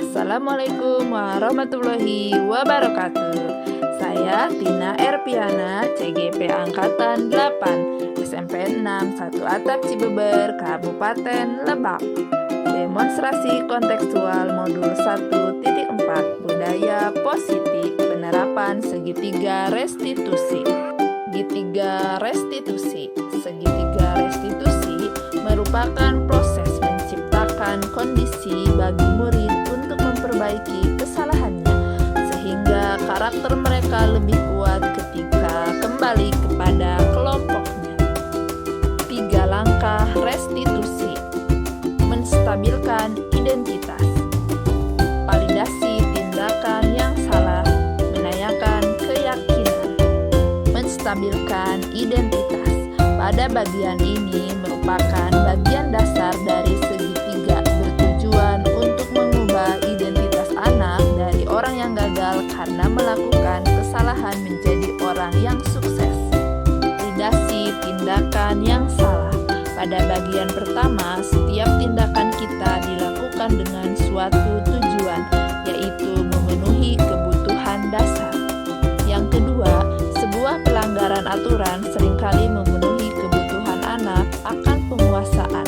Assalamualaikum warahmatullahi wabarakatuh. Saya Tina Erpiana, CGP Angkatan 8, SMP 6, 1 Atap Cibeber, Kabupaten Lebak. Demonstrasi kontekstual modul 1.4 Budaya Positif Penerapan Segitiga Restitusi. Segitiga restitusi. Segitiga restitusi merupakan proses menciptakan kondisi bagi murid untuk memperbaiki kesalahannya sehingga karakter mereka lebih kuat ketika kembali kepada kelompoknya. 3 langkah restitusi. Menstabilkan identitas. Validasi tindakan yang salah, menanyakan keyakinan. Menstabilkan identitas. Pada bagian ini merupakan bagian dasar dari segitiga bertujuan untuk mengubah identitas anak dari orang yang gagal karena melakukan kesalahan menjadi orang yang sukses. Validasi tindakan yang salah. Pada bagian pertama, setiap tindakan kita dilakukan dengan suatu tujuan, yaitu memenuhi kebutuhan dasar. Yang kedua, sebuah pelanggaran aturan seringkali memenuhi kebutuhan anak akan penguasaan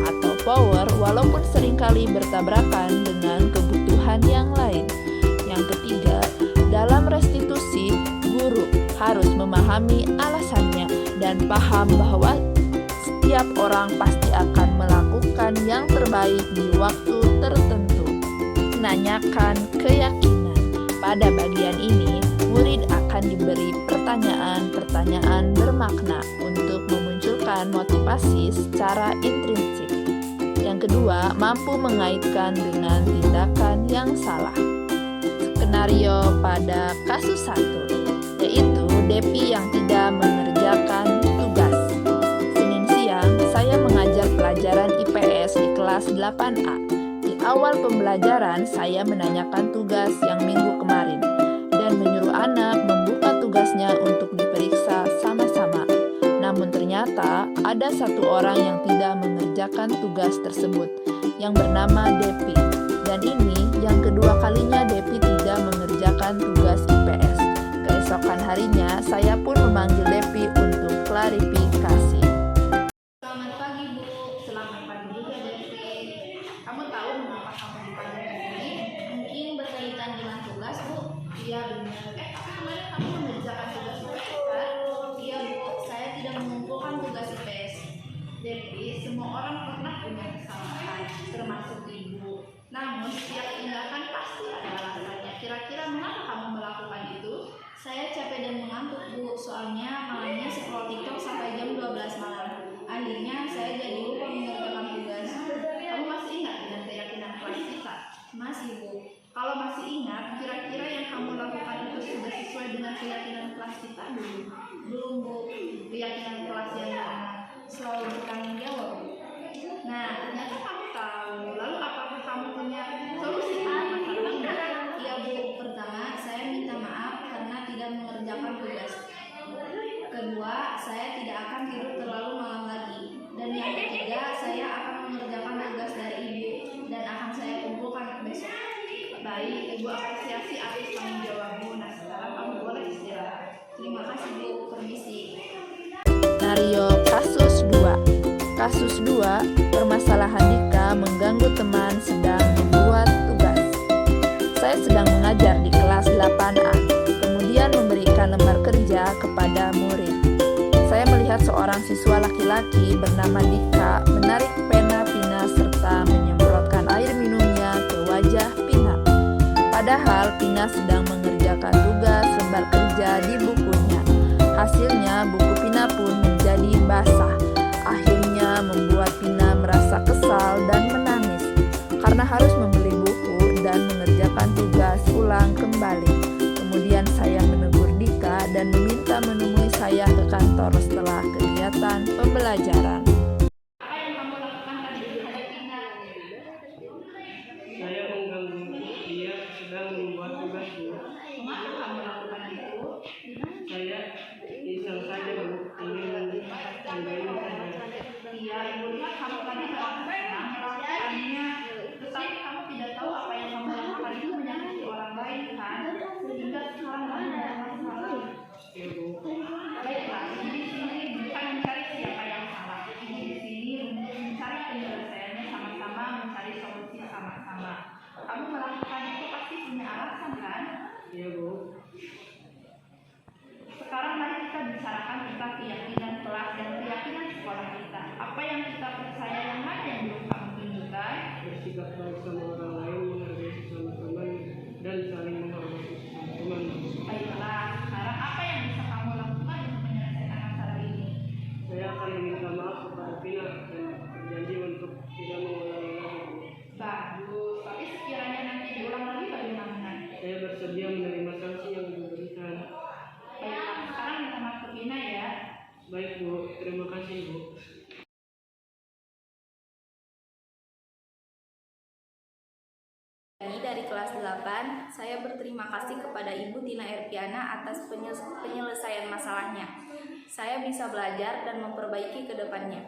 atau power, walaupun seringkali bertabrakan dengan kebutuhan yang lain. Yang ketiga, dalam restitusi, guru harus memahami alasannya dan paham bahwa setiap orang pasti akan melakukan yang terbaik di waktu tertentu. Menanyakan keyakinan. Pada bagian ini, murid akan diberi pertanyaan-pertanyaan bermakna untuk memunculkan motivasi secara intrinsik. Yang kedua, mampu mengaitkan dengan tindakan yang salah. Skenario pada kasus 1, yaitu Depi yang tidak mengerjakan tugas. Senin siang, saya mengajar pelajaran IPS di kelas 8A. Di awal pembelajaran, saya menanyakan tugas yang minggu kemarin dan menyuruh anak membuka tugasnya untuk diperiksa sama-sama. Namun ternyata ada satu orang yang tidak mengerjakan tugas tersebut, yang bernama Depi. Dan ini yang kedua kalinya Depi tidak mengerjakan tugas IPS. Keesokan harinya, saya pun memanggil Depi untuk klarifikasi. Selamat pagi Bu, selamat pagi juga Devi. Kamu tahu mengapa kamu dipanggil ini? Mungkin berkaitan dengan tugas Bu. Iya benar. Tapi kemarin kamu mengerjakan tugas IPS kan? Iya Bu, saya tidak mengumpulkan tugas IPS. Devi, semua orang pernah punya kesalahan, termasuk Ibu. Namun setiap tindakan pasti ada alasannya. Kira-kira mengapa kamu melakukan itu? Saya capek dan mengantuk Bu, soalnya malamnya scroll TikTok sampai jam 12 malam. Akhirnya saya jadi lupa mengerjakan tugas. Kamu masih ingat dengan keyakinan kelas kita? Masih Bu. Kalau masih ingat, kira-kira yang kamu lakukan itu sudah sesuai dengan keyakinan kelas kita belum? Belum Bu. Keyakinan kelas yang selalu bertanggung jawab. Nah, ternyata kamu tahu. Lalu apakah kamu punya solusi untuk masalah ini? Iya Bu. Pertama, saya minta maaf karena tidak mengerjakan tugas. Kedua, saya tidak akan tidur terlalu malam lagi. Dan yang ketiga, saya akan mengerjakan tugas dari Ibu dan akan saya kumpulkan besok. Baik, Ibu apresiasi atas tanggung jawabmu. Nah, sekarang kamu boleh istirahat. Terima kasih Bu, permisi. Skenario kasus 2. Kasus 2, permasalahan Dika mengganggu teman sedang membuat tugas. Saya sedang mengajar di kelas 8A, kemudian memberikan lembar kerja kepada murid. Saya melihat seorang siswa laki-laki bernama Dika menarik pena Pina serta menyemprotkan air minumnya ke wajah Pina. Padahal Pina sedang mengerjakan tugas lembar kerja di bukunya. Hasilnya buku Pina pun menjadi basah. Akhirnya membuat Pina merasa kesal dan menangis karena harus membeli buku dan mengerjakan tugas ulang kembali. Kemudian saya menegur Dika dan meminta menemui saya ke kantor setelah kegiatan pembelajaran. Apa yang kamu lakukan tadi di Pina? Saya mengganggu dia sedang membuat tugas Bu. Mengapa kamu lakukan itu? Saya iseng saja Bu, ingin membaik saja. Iya, Ibu lihat kamu tadi melakukannya, tetapi kamu tidak tahu apa yang kamu lakukan. Iya, Bu. Sekarang mari kita bicarakan tentang keyakinan kelas dan keyakinan sekolah kita. Apa yang kita percaya, yang mana yang belum kamu tunjukkan? Bersikap baik sama orang lain, menghargai sesama teman, dan saling menghormati sesama teman. Baiklah, sekarang apa yang bisa kamu lakukan untuk menyelesaikan masalah ini? Saya akan meminta maaf kepada Vina dan berjanji untuk tidak mengulangi lagi, Bu. Bagus, tapi sekiranya nanti diulang lagi bagaimana? Saya bersedia menerima sanksi yang diberikan. Baiklah, sekarang minta maaf ke Vina ya. Baik, Bu. Terima kasih, Bu. Dari kelas 8, saya berterima kasih kepada Ibu Tina Erpiana atas penyelesaian masalahnya. Saya bisa belajar dan memperbaiki ke depannya.